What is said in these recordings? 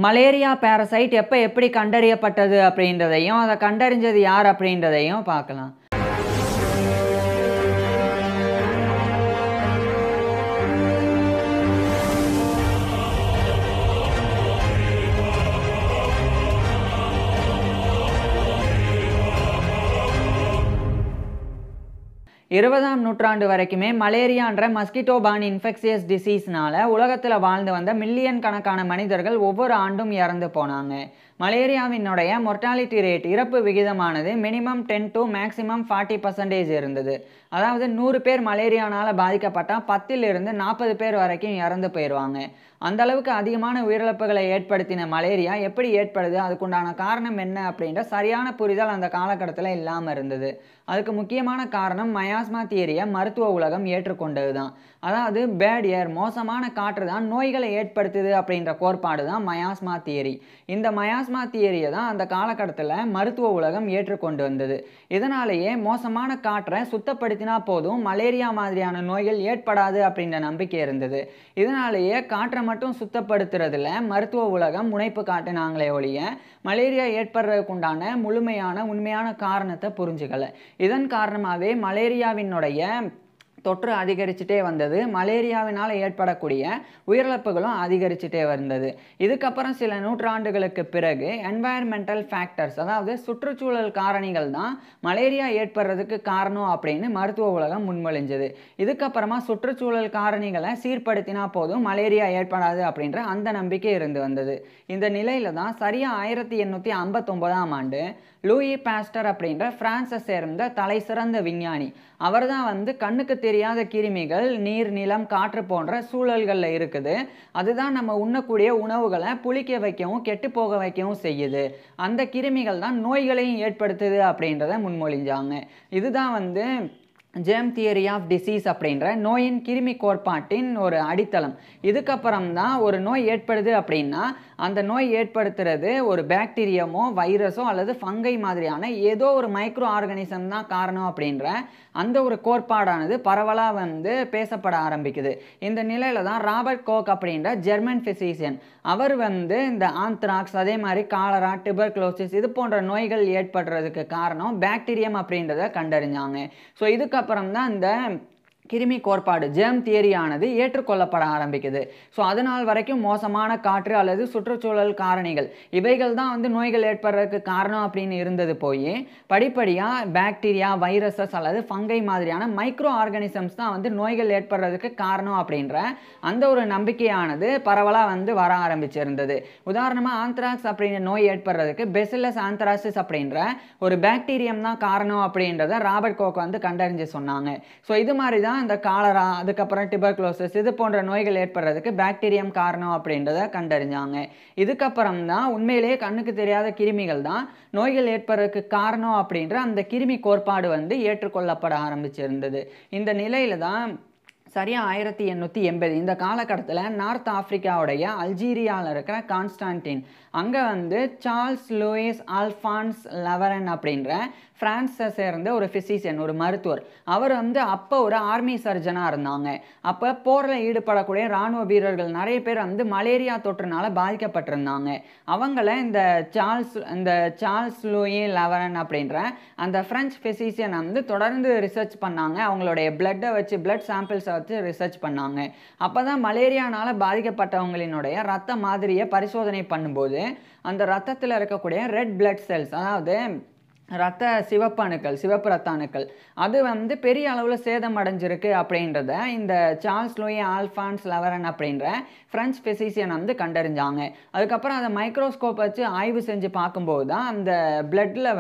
Malaria parasite எப்போ எப்படி கண்டறியப்பட்டது அப்படின்றதையும் அதை கண்டறிஞ்சது யார் அப்படின்றதையும் பார்க்கலாம். இருபதாம் நூற்றாண்டு வரைக்குமே மலேரியான்ற மஸ்கிட்டோ பார்ன் இன்ஃபெக்ஷியஸ் டிசீஸ்னால உலகத்தில் வாழ்ந்து வந்த மில்லியன் கணக்கான மனிதர்கள் ஒவ்வொரு ஆண்டும் இறந்து போனாங்க. மலேரியாவினுடைய மொர்டாலிட்டி ரேட் இறப்பு விகிதமானது மினிமம் 10 to மேக்ஸிமம் 40% இருந்தது. அதாவது 100 பேர் மலேரியானால் பாதிக்கப்பட்டால் 10லிருந்து 40 பேர் வரைக்கும் இறந்து போயிடுவாங்க. அந்த அளவுக்கு அதிகமான உயிரிழப்புகளை ஏற்படுத்தின மலேரியா எப்படி ஏற்படுது, அதுக்குண்டான காரணம் என்ன அப்படின்ற சரியான புரிதல் அந்த காலகட்டத்தில் இல்லாமல் இருந்தது. அதுக்கு முக்கியமான காரணம் மயாஸ்மா தியரியை மருத்துவ உலகம் ஏற்றுக்கொண்டது தான். அதாவது பேட் ஏர், மோசமான காற்று தான் நோய்களை ஏற்படுத்துது அப்படின்ற கோட்பாடு தான் மயாஸ்மா தியரி. இந்த மயாஸ்மா தியரியை தான் அந்த காலகட்டத்தில் மருத்துவ உலகம் ஏற்றுக்கொண்டு வந்தது. இதனாலேயே மோசமான காற்றை சுத்தப்படுத்தினா போதும் மலேரியா மாதிரியான நோய்கள் ஏற்படாது அப்படின்ற நம்பிக்கை இருந்தது. இதனாலேயே காற்றை மட்டும் சுத்தப்படுத்துறதுல மருத்துவ உலகம் முனைப்பு காட்டினாங்களே ஒழிய மலேரியா ஏற்படுறதுக்குண்டான முழுமையான உண்மையான காரணத்தை புரிஞ்சுக்கல. இதன் காரணமாகவே மலேரியாவினுடைய தொற்று அதிகரிச்சுட்டே வந்தது. மலேரியாவினால் ஏற்படக்கூடிய உயிரிழப்புகளும் அதிகரிச்சுட்டே வந்தது. இதுக்கப்புறம் சில நூற்றாண்டுகளுக்கு பிறகு என்வாயர்மெண்டல் ஃபேக்டர்ஸ், அதாவது சுற்றுச்சூழல் காரணிகள் தான் மலேரியா ஏற்படுறதுக்கு காரணம் அப்படின்னு மருத்துவ உலகம் முன்மொழிஞ்சது. இதுக்கப்புறமா சுற்றுச்சூழல் காரணிகளை சீர்படுத்தினா போதும் மலேரியா ஏற்படாது அப்படின்ற அந்த நம்பிக்கை இருந்து வந்தது. இந்த நிலையில தான் சரியா 1859ஆம் ஆண்டு லூயி பாஸ்டர் அப்படின்ற பிரான்ஸை சேர்ந்த தலை சிறந்த விஞ்ஞானி, அவர் தான் கண்ணுக்கு தெரியாத கிருமிகள் நீர், நிலம், காற்று போன்ற சூழல்களில் இருக்குது, அதுதான் நம்ம உண்ணக்கூடிய உணவுகளை புளிக்க வைக்கவும் கெட்டு போக வைக்கவும் செய்யுது, அந்த கிருமிகள் தான் நோய்களையும் ஏற்படுத்துது அப்படின்றத முன்மொழிஞ்சாங்க. இதுதான் ஜெர்ம் தியரி ஆஃப் டிசீஸ் அப்படின்ற நோயின் கிருமி கோட்பாட்டின் ஒரு அடித்தளம். இதுக்கப்புறம் தான் ஒரு நோய் ஏற்படுது அப்படின்னா அந்த நோய் ஏற்படுத்துறது ஒரு பாக்டீரியாமோ வைரஸோ அல்லது ஃபங்கை மாதிரியான ஏதோ ஒரு மைக்ரோ ஆர்கானிசம் தான் காரணம் அப்படின்ற அந்த ஒரு கோட்பாடானது பரவலாக பேசப்பட ஆரம்பிக்குது. இந்த நிலையில தான் ராபர்ட் கோக் அப்படின்ற ஜெர்மன் பிசிசியன், அவர் இந்த ஆந்த்ராக்ஸ், அதே மாதிரி காலரா, டியூபர்குலோசிஸ் இது போன்ற நோய்கள் ஏற்படுறதுக்கு காரணம் பாக்டீரியம் அப்படின்றத கண்டறிஞ்சாங்க. ஸோ இதுக்கப்புறம் தான் இந்த கிருமி கோட்பாடு ஜெர்ம் தியரியானது ஏற்றுக்கொள்ளப்பட ஆரம்பிக்குது. ஸோ அதனால் வரைக்கும் மோசமான காற்று அல்லது சுற்றுச்சூழல் காரணிகள் இவைகள் தான் நோய்கள் ஏற்படுறதுக்கு காரணம் அப்படின்னு இருந்தது போய் படிப்படியாக பாக்டீரியா, வைரஸஸ் அல்லது ஃபங்கை மாதிரியான மைக்ரோ ஆர்கானிசம்ஸ் தான் நோய்கள் ஏற்படுறதுக்கு காரணம் அப்படின்ற அந்த ஒரு நம்பிக்கையானது பரவலாக வர ஆரம்பிச்சிருந்தது. உதாரணமாக ஆந்த்ராக்ஸ் அப்படின்ற நோய் ஏற்படுறதுக்கு பெசில்லஸ் ஆந்த்ராசிஸ் அப்படின்ற ஒரு பாக்டீரியம் தான் காரணம் அப்படின்றத ராபர்ட் கோக் கண்டறிஞ்சு சொன்னாங்க. ஸோ இது மாதிரி தான் இந்த காலரா, அதுக்கப்புறம் டியூபர்குலோசிஸ் இது போன்ற நோய்கள் ஏற்படுறதுக்கு பாக்டீரியம் காரணம் அப்படின்றத கண்டறிஞ்சாங்க. இதுக்கப்புறம் தான் உண்மையிலேயே கண்ணுக்கு தெரியாத கிருமிகள் தான் நோய்கள் ஏற்படுறதுக்கு காரணம் அப்படின்ற அந்த கிருமி கோட்பாடு ஏற்றுக்கொள்ளப்பட ஆரம்பிச்சிருந்தது. இந்த நிலையில தான் சரியா 1880 இந்த காலகட்டத்தில் நார்த் ஆப்பிரிக்காவுடைய அல்ஜீரியாவில் இருக்கிற கான்ஸ்டான்டின் அங்கே சார்ல்ஸ் லூயிஸ் ஆல்ஃபான்ஸ் லவரன் அப்படின்ற பிரான்ஸை சேர்ந்த ஒரு பிசிசியன், ஒரு மருத்துவர், அவர் அப்போ ஒரு ஆர்மி சர்ஜனாக இருந்தாங்க. அப்போ போரில் ஈடுபடக்கூடிய இராணுவ வீரர்கள் நிறைய பேர் மலேரியா தொற்றுனால பாதிக்கப்பட்டிருந்தாங்க. அவங்கள இந்த சார்ல்ஸ் லூயி லவரன் அப்படின்ற அந்த பிரெஞ்சு பிசிசியன் தொடர்ந்து ரிசர்ச் பண்ணாங்க. அவங்களுடைய பிளட்டை வச்சு, பிளட் சாம்பிள்ஸை வச்சு ரிசர்ச் பண்ணாங்க. அப்போ தான் மலேரியானால் பாதிக்கப்பட்டவங்களினுடைய ரத்த மாதிரியை பரிசோதனை பண்ணும்போது அந்த ரத்தத்தில் இருக்கக்கூடிய ரெட் பிளட் செல்ஸ், அதாவது சிவப்பு ரத்த அணுக்கள் அது பெரிய அளவில் சேதம் அடைஞ்சிருக்கு அப்படின்றத இந்த சார்ல்ஸ் லூயி ஆல்ஃபான்ஸ் லவரன் அப்படின்ற பிரெஞ்சு பிசிசியன் கண்டறிஞ்சாங்க. அதுக்கப்புறம் அதை மைக்ரோஸ்கோப் வச்சு ஆய்வு செஞ்சு பார்க்கும்போது தான் அந்த பிளட்டில்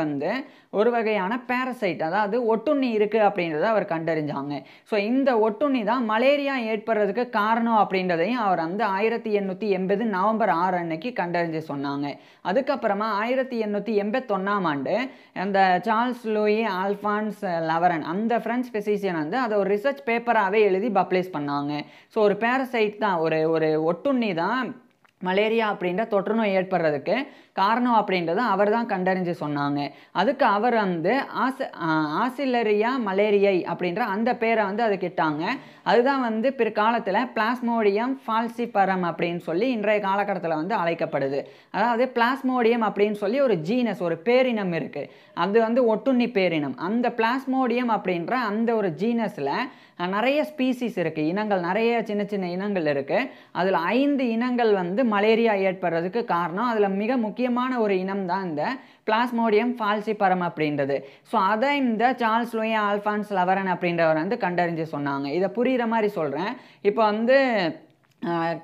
ஒரு வகையான பேரசைட், அதாவது ஒட்டுண்ணி இருக்குது அப்படின்றத அவர் கண்டறிஞ்சாங்க. ஸோ இந்த ஒட்டுண்ணி தான் மலேரியா ஏற்படுறதுக்கு காரணம் அப்படின்றதையும் அவர் 1880 நவம்பர் 6 அன்னைக்கு கண்டறிஞ்சு சொன்னாங்க. அதுக்கப்புறமா 1881ஆம் ஆண்டு அந்த சார்ல்ஸ் லூயி ஆல்ஃபான்ஸ் லவரன் அந்த பிரெஞ்சு பிசிசியன் அதை ஒரு ரிசர்ச் பேப்பராகவே எழுதி பப்ளிஷ் பண்ணாங்க. ஸோ ஒரு பேரசைட் தான், ஒரு ஒட்டுண்ணி தான் மலேரியா அப்படின்ற தொற்றுநோய் ஏற்படுறதுக்கு காரணம் அப்படின்றத அவர் தான் கண்டறிஞ்சு சொன்னாங்க. அதுக்கு அவர் வந்து ஆசிலரியா மலேரியை அப்படின்ற அந்த பேரை வந்து அதுக்கு இட்டாங்க. அதுதான் வந்து பிற்காலத்தில் பிளாஸ்மோடியம் ஃபால்சிபரம் அப்படின்னு சொல்லி இன்றைய காலகட்டத்தில் வந்து அழைக்கப்படுது. அதாவது பிளாஸ்மோடியம் அப்படின்னு சொல்லி ஒரு ஜீனஸ், ஒரு பேரினம் இருக்குது. அது வந்து ஒட்டுண்ணி பேரினம். அந்த பிளாஸ்மோடியம் அப்படின்ற அந்த ஒரு ஜீனஸில் நிறைய ஸ்பீசிஸ் இருக்குது, இனங்கள், நிறைய சின்ன சின்ன இனங்கள் இருக்குது. அதில் 5 இனங்கள் வந்து மலேரியா ஏற்படுறதுக்கு காரணம். அதில் மிக முக்கியமான ஒரு இனம் தான் இந்த பிளாஸ்மோடியம் ஃபால்சிபரம் அப்படின்றது. ஸோ அதை இந்த சார்ல்ஸ் லூயி ஆல்ஃபான்ஸ் லவரன் அப்படின்றவர் வந்து கண்டறிஞ்சு சொன்னாங்க. இதை புரிகிற மாதிரி சொல்கிறேன். இப்போ வந்து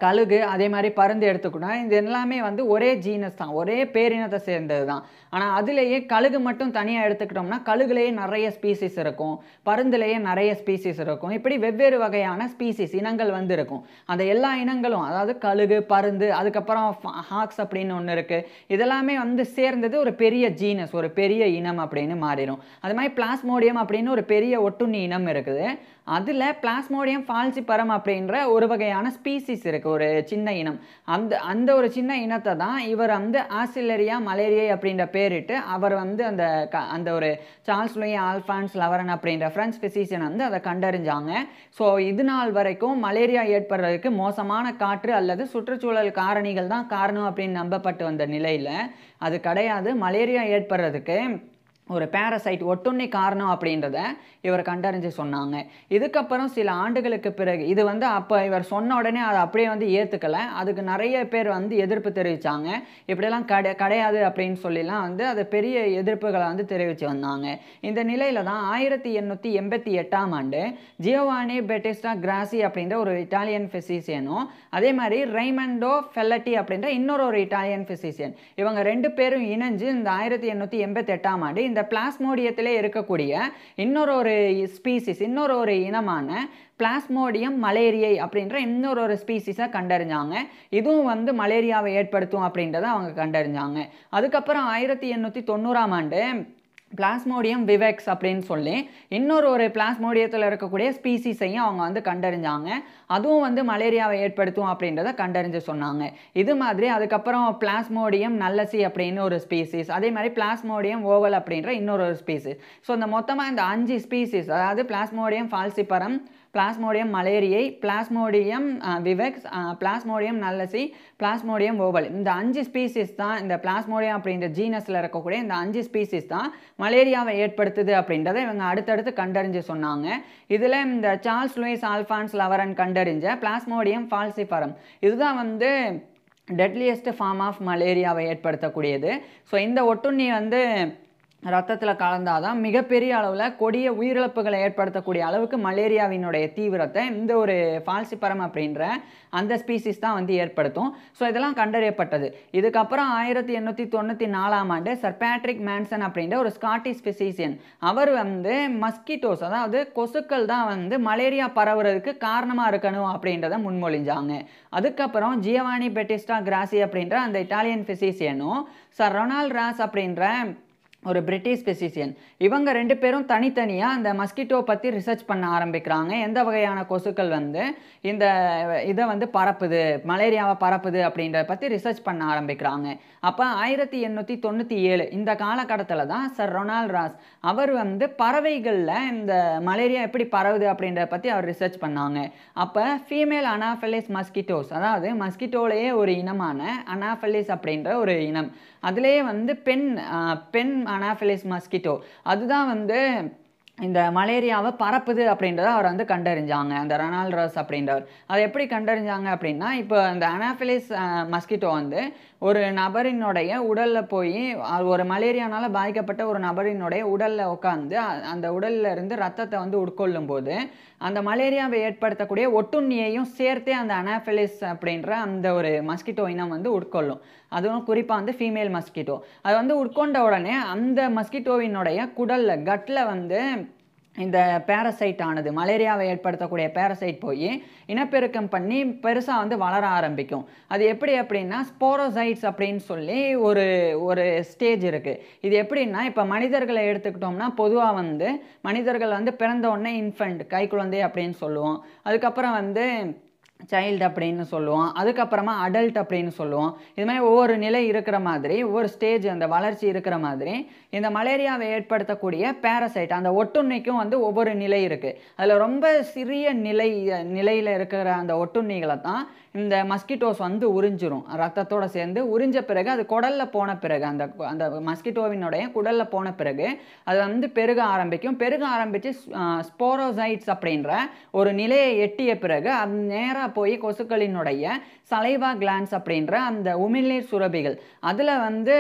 கழுகு அதே மாதிரி பருந்து எடுத்துக்கிட்டோம், இது எல்லாமே வந்து ஒரே ஜீனஸ் தான், ஒரே பேரினத்தை சேர்ந்தது தான். ஆனால் அதுலேயே கழுகு மட்டும் தனியாக எடுத்துக்கிட்டோம்னா கழுகுலேயே நிறைய ஸ்பீசிஸ் இருக்கும், பருந்துலேயே நிறைய ஸ்பீசிஸ் இருக்கும். இப்படி வெவ்வேறு வகையான ஸ்பீசிஸ் இனங்கள் வந்து இருக்கும். அந்த எல்லா இனங்களும், அதாவது கழுகு, பருந்து, அதுக்கப்புறம் ஹாக்ஸ் அப்படின்னு ஒன்று இருக்குது, இதெல்லாமே வந்து சேர்ந்தது ஒரு பெரிய ஜீனஸ், ஒரு பெரிய இனம் அப்படின்னு மாறிடும். அது மாதிரி பிளாஸ்மோடியம் அப்படின்னு ஒரு பெரிய ஒட்டுண்ணி இனம் இருக்குது. அதில் பிளாஸ்மோடியம் ஃபால்சிபரம் அப்படின்ற ஒரு வகையான ஸ்பீசிஸ் இருக்குது, ஒரு சின்ன இனம். அந்த ஒரு சின்ன இனத்தை தான் இவர் வந்து ஆசிலரியா மலேரியை அப்படின்ற பேரிட்டு அவர் வந்து அந்த ஒரு சார்ல்ஸ் லூயி ஆல்ஃபான்ஸ் லவரன் அப்படின்ற ஃப்ரெஞ்ச் ஃபிசிஷியன் வந்து அதை கண்டறிஞ்சாங்க. ஸோ இது நாள் வரைக்கும் மலேரியா ஏற்படுறதுக்கு மோசமான காற்று அல்லது சுற்றுச்சூழல் காரணிகள் தான் காரணம் அப்படின்னு நம்பப்பட்டு வந்த நிலையில் அது கிடையாது. மலேரியா ஏற்படுறதுக்கு ஒரு பேரசைட், ஒட்டுண்ணி காரணம் அப்படின்றத இவர் கண்டறிஞ்சு சொன்னாங்க. இதுக்கப்புறம் சில ஆண்டுகளுக்கு பிறகு இது வந்து அப்போ இவர் சொன்ன உடனே அதை அப்படியே வந்து ஏற்றுக்கலை. அதுக்கு நிறைய பேர் வந்து எதிர்ப்பு தெரிவித்தாங்க. இப்படியெல்லாம் கிடையாது அப்படின்னு சொல்லிலாம் வந்து அது பெரிய எதிர்ப்புகளை வந்து தெரிவித்து வந்தாங்க. இந்த நிலையில் தான் 1888ஆம் ஆண்டு ஜியோவானி பெட்டிஸ்டா கிராசி அப்படின்ற ஒரு இட்டாலியன் ஃபிசிஷியனும் அதே மாதிரி ரெய்மண்டோ ஃபெல்லட்டி அப்படின்ற இன்னொரு இட்டாலியன் ஃபிசிஷியன், இவங்க 2 பேரும் இணைஞ்சு இந்த 1888ஆம் ஆண்டு இந்த பிளாஸ்மோடியத்திலே இருக்கக்கூடிய இன்னொரு ஸ்பீசிஸ், இன்னொரு இனமான பிளாஸ்மோடியம் மலேரியை அப்படின்ற இன்னொரு ஸ்பீசிஸை கண்டறிஞ்சாங்க. இதுவும் வந்து மலேரியாவை ஏற்படுத்தும் அப்படின்றத அவங்க கண்டறிஞ்சாங்க. அதுக்கப்புறம் 1890ஆம் ஆண்டு பிளாஸ்மோடியம் விவெக்ஸ் அப்படின்னு சொல்லி இன்னொரு பிளாஸ்மோடியத்தில் இருக்கக்கூடிய ஸ்பீசிஸையும் அவங்க வந்து கண்டறிஞ்சாங்க. அதுவும் வந்து மலேரியாவை ஏற்படுத்தும் அப்படின்றத கண்டறிஞ்சு சொன்னாங்க. இது மாதிரி அதுக்கப்புறம் பிளாஸ்மோடியம் நல்லசி அப்படின்னு ஒரு ஸ்பீசிஸ், அதே மாதிரி பிளாஸ்மோடியம் ஓவல் அப்படின்ற இன்னொரு ஸ்பீசிஸ். ஸோ இந்த மொத்தமாக இந்த 5 ஸ்பீசிஸ், அதாவது Plasmodium falciparum, Plasmodium malariae, Plasmodium vivax, Plasmodium knowlesi, Plasmodium ovale, இந்த 5 ஸ்பீசிஸ் தான், இந்த பிளாஸ்மோடியம் அப்படின்ற ஜீனஸில் இருக்கக்கூடிய இந்த 5 ஸ்பீசிஸ் தான் மலேரியாவை ஏற்படுத்துது அப்படின்றத இவங்க அடுத்தடுத்து கண்டறிஞ்சு சொன்னாங்க. இதில் இந்த சார்ல்ஸ் லூயிஸ் ஆல்ஃபான்ஸ் லவரன் கண்டறிஞ்ச பிளாஸ்மோடியம் ஃபால்சிபரம் இதுதான் வந்து டெட்லியஸ்ட் ஃபார்ம் ஆஃப் மலேரியாவை ஏற்படுத்தக்கூடியது. ஸோ இந்த ஒட்டுண்ணி வந்து ரத்தத்தில் கலந்தாதான் மிகப்பெரிய அளவில் கொடிய உயிரிழப்புகளை ஏற்படுத்தக்கூடிய அளவுக்கு மலேரியாவினுடைய தீவிரத்தை இந்த ஒரு ஃபால்சிபரம் அப்படின்ற அந்த ஸ்பீசிஸ் தான் வந்து ஏற்படுத்தும். ஸோ இதெல்லாம் கண்டறியப்பட்டது. இதுக்கப்புறம் 1894ஆம் ஆண்டு சர் பேட்ரிக் மேன்சன் அப்படின்ற ஒரு ஸ்காட்டிஷ் ஃபிசிஷியன், அவர் வந்து மஸ்கிட்டோஸ், அதாவது கொசுக்கள் தான் வந்து மலேரியா பரவுறதுக்கு காரணமாக இருக்கணும் அப்படின்றத முன்மொழிஞ்சாங்க. அதுக்கப்புறம் ஜியோவானி பெட்டிஸ்டா கிராசி அப்படின்ற அந்த இட்டாலியன் ஃபிசிஷியனும் சர் ரொனால்ட் ராஸ் அப்படின்ற ஒரு பிரிட்டிஷ் ஃபிசிஷியன், இவங்க 2 பேரும் தனித்தனியாக அந்த மஸ்கிட்டோ பற்றி ரிசர்ச் பண்ண ஆரம்பிக்கிறாங்க. எந்த வகையான கொசுக்கள் வந்து இந்த இதை வந்து பரப்புது, மலேரியாவை பரப்புது அப்படின்றத பற்றி ரிசர்ச் பண்ண ஆரம்பிக்கிறாங்க. அப்போ 1897 இந்த காலகட்டத்தில் தான் சர் ரொனால்ட் ராஸ் அவர் வந்து பறவைகளில் இந்த மலேரியா எப்படி பரவுது அப்படின்றத பற்றி அவர் ரிசர்ச் பண்ணாங்க. அப்போ ஃபீமேல் அனாஃபெலிஸ் மஸ்கிட்டோஸ், அதாவது மஸ்கிட்டோலேயே ஒரு இனமான அனாஃபெலிஸ் அப்படின்ற ஒரு இனம், அதுலேயே வந்து பெண் அனாஃபெலிஸ் மஸ்கிட்டோ அதுதான் வந்து இந்த மலேரியாவை பரப்புது அப்படின்றத அவர் வந்து கண்டறிஞ்சாங்க, அந்த ரொனால்ட் ராஸ் அப்படின்றவர். அதை எப்படி கண்டறிஞ்சாங்க அப்படின்னா, இப்போ அந்த அனாஃபெலிஸ் மஸ்கிட்டோ வந்து ஒரு நபரினுடைய உடலில் போய், ஒரு மலேரியானால் பாதிக்கப்பட்ட ஒரு நபரினுடைய உடலில் உட்காந்து அந்த உடலில் இருந்து ரத்தத்தை வந்து உட்கொள்ளும் போது அந்த மலேரியாவை ஏற்படுத்தக்கூடிய ஒட்டுண்ணியையும் சேர்த்தே அந்த அனாஃபெலிஸ் அப்படின்ற அந்த ஒரு மஸ்கிட்டோ இனம் வந்து உட்கொள்ளும். அதுவும் குறிப்பாக வந்து ஃபீமேல் மஸ்கிட்டோ அது வந்து உட்கொண்ட உடனே அந்த மஸ்கிட்டோவினுடைய குடலில், கட்டில் வந்து இந்த பேரசைட் ஆனது, மலேரியாவை ஏற்படுத்தக்கூடிய பேரசைட் போய் இனப்பெருக்கம் பண்ணி பெருசாக வந்து வளர ஆரம்பிக்கும். அது எப்படி அப்படின்னா ஸ்போரோசைட்ஸ் அப்படின்னு சொல்லி ஒரு ஸ்டேஜ் இருக்குது. இது எப்படின்னா, இப்போ மனிதர்களை எடுத்துக்கிட்டோம்னா பொதுவாக வந்து மனிதர்கள் வந்து பிறந்த உடனே இன்ஃபென்ட், கைக்குழந்தை அப்படின்னு சொல்லுவோம். அதுக்கப்புறம் வந்து சைல்டு அப்படின்னு சொல்லுவோம், அதுக்கப்புறமா அடல்ட் அப்படின்னு சொல்லுவோம். இது மாதிரி ஒவ்வொரு நிலை இருக்கிற மாதிரி, ஒவ்வொரு ஸ்டேஜ் அந்த வளர்ச்சி இருக்கிற மாதிரி, இந்த மலேரியாவை ஏற்படுத்தக்கூடிய பேரசைட் அந்த ஒட்டுண்ணிக்கும் வந்து ஒவ்வொரு நிலை இருக்குது. அதில் ரொம்ப சிறிய நிலையில் இருக்கிற அந்த ஒட்டுண்ணிகளை தான் இந்த மஸ்கிட்டோஸ் வந்து உறிஞ்சிரும். ரத்தத்தோடு சேர்ந்து உறிஞ்ச பிறகு அது குடலில் போன பிறகு அந்த அந்த மஸ்கிட்டோவினுடைய குடலில் போன பிறகு அது வந்து பெருக ஆரம்பிக்கும். பெருக ஆரம்பித்து ஸ்போரோசைட்ஸ் அப்படின்ற ஒரு நிலையை எட்டிய பிறகு அது நேராக போய் கொசுக்களினுடைய சலைவா கிளான்ஸ் அப்படின்ற அந்த உமிழ்நீர் சுரபிகள் அதில் வந்து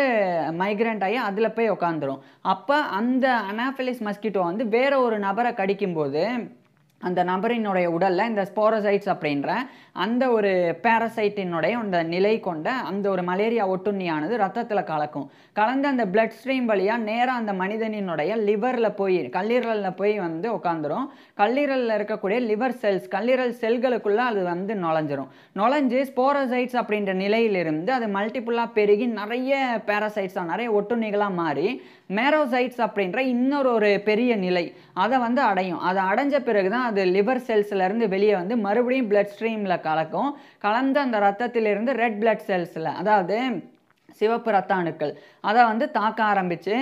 மைக்ரேண்ட் ஆகி அதில் போய் உட்காந்துரும். அப்போ அந்த அனாஃபிலிஸ் மஸ்கிட்டோ வந்து வேற ஒரு நபரை கடிக்கும்போது அந்த நபரினுடைய உடலில் இந்த ஸ்போரோசைட்ஸ் அப்படின்ற அந்த ஒரு பேரசைட்டினுடைய அந்த நிலை கொண்ட அந்த ஒரு மலேரியா ஒட்டுண்ணியானது ரத்தத்தில் கலந்து அந்த பிளட் ஸ்ட்ரீம் வழியாக நேராக அந்த மனிதனினுடைய லிவரில் போய் கல்லீரலில் போய் வந்து உட்காந்துரும். கல்லீரலில் இருக்கக்கூடிய லிவர் செல்ஸ் கல்லீரல் செல்களுக்குள்ளே அது வந்து நுழைஞ்சு ஸ்போரோசைட்ஸ் அப்படின்ற நிலையிலிருந்து அது மல்டிப்புளாக பெருகி நிறைய பேரசைட்ஸாக நிறைய ஒட்டுண்ணிகளாக மாறி மேரோசைட்ஸ் அப்படின்ற இன்னொரு பெரிய நிலை அதை வந்து அடையும். அதை அடைஞ்ச பிறகு தான் அது லிவர் செல்ஸ்லேருந்து வெளியே வந்து மறுபடியும் பிளட் ஸ்ட்ரீமில் கலந்து அந்த ரத்தத்திலிருந்து ரெட் பிளட் செல்ஸில் அதாவது சிவப்பு ரத்த அணுக்கள் அதை வந்து தாக்க ஆரம்பித்து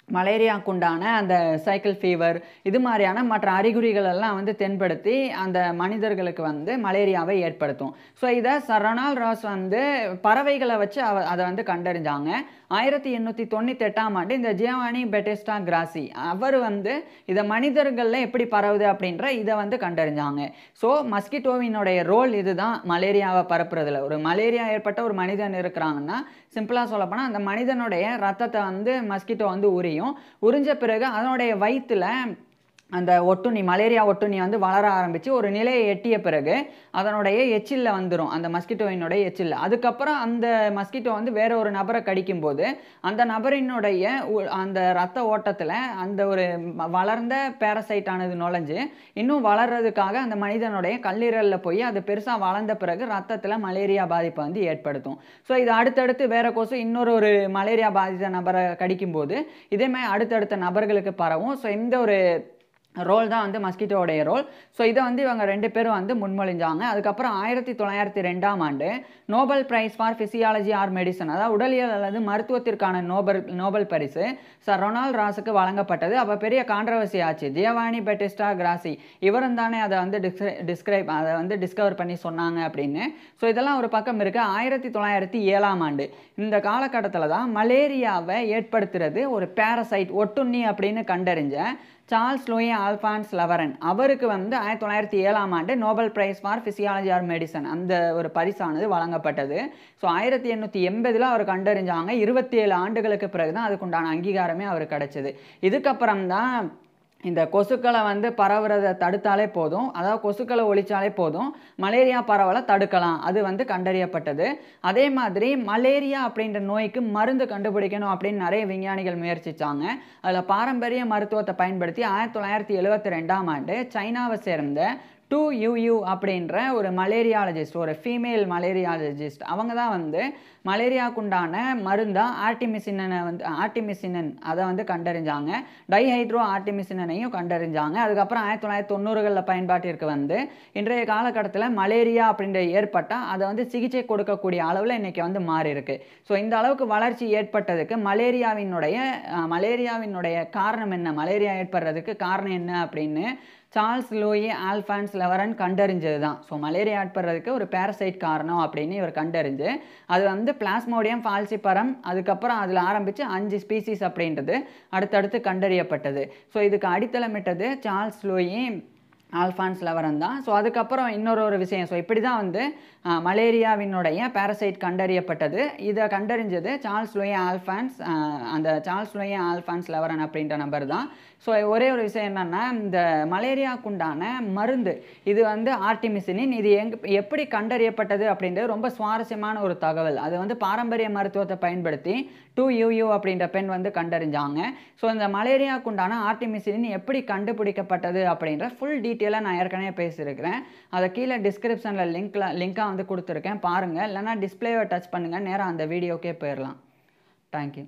மலேரியாக்குண்டான அந்த சைக்கிள் ஃபீவர் இது மாதிரியான மற்ற அறிகுறிகள் எல்லாம் வந்து தென்படுத்தி அந்த மனிதர்களுக்கு வந்து மலேரியாவை ஏற்படுத்தும். ஸோ இதை ரொனால்ட் ராஸ் வந்து பறவைகளை வச்சு அதை வந்து கண்டறிஞ்சாங்க. 1898ஆம் ஆண்டு இந்த ஜியோவானி பெட்டிஸ்டா கிராசி அவர் வந்து இதை மனிதர்களில் எப்படி பரவுது அப்படின்ற இதை வந்து கண்டறிஞ்சாங்க. ஸோ மஸ்கிட்டோவினுடைய ரோல் இதுதான் மலேரியாவை பரப்புறதுல. ஒரு மலேரியா ஏற்பட்ட ஒரு மனிதன் இருக்கிறாங்கன்னா சிம்பிளாக சொல்லப்போனால் அந்த மனிதனுடைய ரத்தத்தை வந்து மஸ்கிட்டோ வந்து உறிஞ்ச பிறகு அதனுடைய வயிற்றுல அந்த ஒட்டுண்ணி மலேரியா ஒட்டுண்ணி வந்து வளர ஆரம்பித்து ஒரு நிலையை எட்டிய பிறகு அதனுடைய எச்சிலில் வந்துடும் அந்த மஸ்கிட்டோவினுடைய எச்சில். அதுக்கப்புறம் அந்த மஸ்கிட்டோ வந்து வேற ஒரு நபரை கடிக்கும்போது அந்த நபரினுடைய அந்த ரத்த ஓட்டத்தில் அந்த ஒரு வளர்ந்த பேரசைட்டானது நுழைஞ்சு இன்னும் வளர்றதுக்காக அந்த மனிதனுடைய கல்லீரலில் போய் அது பெருசாக வளர்ந்த பிறகு ரத்தத்தில் மலேரியா பாதிப்பை வந்து ஏற்படுத்தும். ஸோ இது அடுத்தடுத்து வேற கொசு இன்னொரு மலேரியா பாதித்த நபரை கடிக்கும்போது இதேமாதிரி அடுத்தடுத்த நபர்களுக்கு பரவும். ஸோ இந்த ஒரு ரோல் தான் வந்து மஸ்கிட்டோடைய ரோல். ஸோ இதை வந்து இவங்க 2 பேரும் வந்து முன்மொழிஞ்சாங்க. அதுக்கப்புறம் 1902ஆம் ஆண்டு Nobel prize for physiology R medicine அதாவது உடலியல் அல்லது மருத்துவத்திற்கான நோபல் பரிசு ரொனால்ட் ராஸுக்கு வழங்கப்பட்டது. அப்போ பெரிய கான்ட்ரவர்சி ஆச்சு. ஜியோவானி பெட்டிஸ்டா கிராசி இவரும் தானே அதை வந்து டிஸ்கவர் பண்ணி சொன்னாங்க அப்படின்னு. ஸோ இதெல்லாம் ஒரு பக்கம் இருக்குது. 1907ஆம் ஆண்டு இந்த காலகட்டத்தில் தான் மலேரியாவை ஏற்படுத்துறது ஒரு பேரசைட் ஒட்டுண்ணி அப்படின்னு கண்டறிஞ்ச சார்ல்ஸ் லூயி ஆல்ஃபான்ஸ் லவரன் அவருக்கு வந்து 1907ஆம் ஆண்டு Nobel prize for physiology R medicine அந்த ஒரு பரிசானது வழங்கப்பட்டது. ஸோ 1880 அவர் கண்டறிஞ்சாங்க. 27 ஆண்டுகளுக்கு பிறகு தான் அதுக்குண்டான அங்கீகாரமே அவருக்கு கிடைச்சது. இதுக்கப்புறம் தான் இந்த கொசுக்களை வந்து பரவுறதை தடுத்தாலே போதும், அதாவது கொசுக்களை ஒழிச்சாலே போதும் மலேரியா பரவலை தடுக்கலாம். அது வந்து கண்டறியப்பட்டது. அதே மாதிரி மலேரியா அப்படின்ற நோய்க்கு மருந்து கண்டுபிடிக்கணும் அப்படின்னு நிறைய விஞ்ஞானிகள் முயற்சித்தாங்க. அதில் பாரம்பரிய மருத்துவத்தை பயன்படுத்தி 1972ஆம் ஆண்டு சைனாவை சேர்ந்த 2UU அப்படின்ற ஒரு மலேரியாலஜிஸ்ட் ஒரு ஃபீமேல் மலேரியாலஜிஸ்ட் அவங்க தான் வந்து மலேரியாவுக்குண்டான மருந்தாக ஆர்டிமிசினன் அதை வந்து கண்டறிஞ்சாங்க. டைஹைட்ரோ ஆர்டிமிசினையும் கண்டறிஞ்சாங்க. அதுக்கப்புறம் 1990களில் பயன்பாட்டிற்கு வந்து இன்றைய காலகட்டத்தில் மலேரியா அப்படின்ற ஏற்பட்டால் அதை வந்து சிகிச்சை கொடுக்கக்கூடிய அளவில் இன்றைக்கி வந்து மாறி இருக்கு. ஸோ இந்த அளவுக்கு வளர்ச்சி ஏற்பட்டதுக்கு மலேரியாவினுடைய காரணம் என்ன, மலேரியா ஏற்படுறதுக்கு காரணம் என்ன அப்படின்னு சார்ல்ஸ் லூயி ஆல்ஃபான்ஸ் லவரன் கண்டறிஞ்சது தான். ஸோ மலேரியா ஏற்படுறதுக்கு ஒரு பேரசைட் காரணம் அப்படின்னு இவர் கண்டறிஞ்சு அது வந்து பிளாஸ்மோடியம் ஃபால்சிபரம் அதுக்கப்புறம் அதில் ஆரம்பித்து 5 ஸ்பீசிஸ் அப்படின்றது அடுத்தடுத்து கண்டறியப்பட்டது. ஸோ இதுக்கு அடித்தளமிட்டது சார்ல்ஸ் லூயி ஆல்ஃபான்ஸ் லவரன் தான். ஸோ அதுக்கப்புறம் இன்னொரு விஷயம், ஸோ இப்படி தான் வந்து மலேரியாவினுடைய பேரசைட் கண்டறியப்பட்டது. இதை கண்டறிஞ்சது சார்ல்ஸ் லூயி ஆல்ஃபான்ஸ் லவரன் அப்படின்ற நபர் தான். ஸோ ஒரே ஒரு விஷயம் என்னென்னா இந்த மலேரியாவுக்குண்டான மருந்து இது வந்து ஆர்டிமிசினின் இது எப்படி கண்டறியப்பட்டது அப்படின்றது ரொம்ப சுவாரஸ்யமான ஒரு தகவல். அது வந்து பாரம்பரிய மருத்துவத்தை பயன்படுத்தி 2UU அப்படின்ற பெண் வந்து கண்டறிஞ்சாங்க. ஸோ இந்த மலேரியாவுக்குண்டான ஆர்டிமிசினின் எப்படி கண்டுபிடிக்கப்பட்டது அப்படின்ற ஃபுல் டீட்டெயிலாக நான் ஏற்கனவே பேசியிருக்கிறேன். அதை கீழே டிஸ்கிரிப்ஷனில் லிங்காக வந்து கொடுத்துருக்கேன் பாருங்கள். இல்லைனா டிஸ்பிளேவை டச் பண்ணுங்கள், நேராக அந்த வீடியோக்கே போயிடலாம். தேங்க்யூ.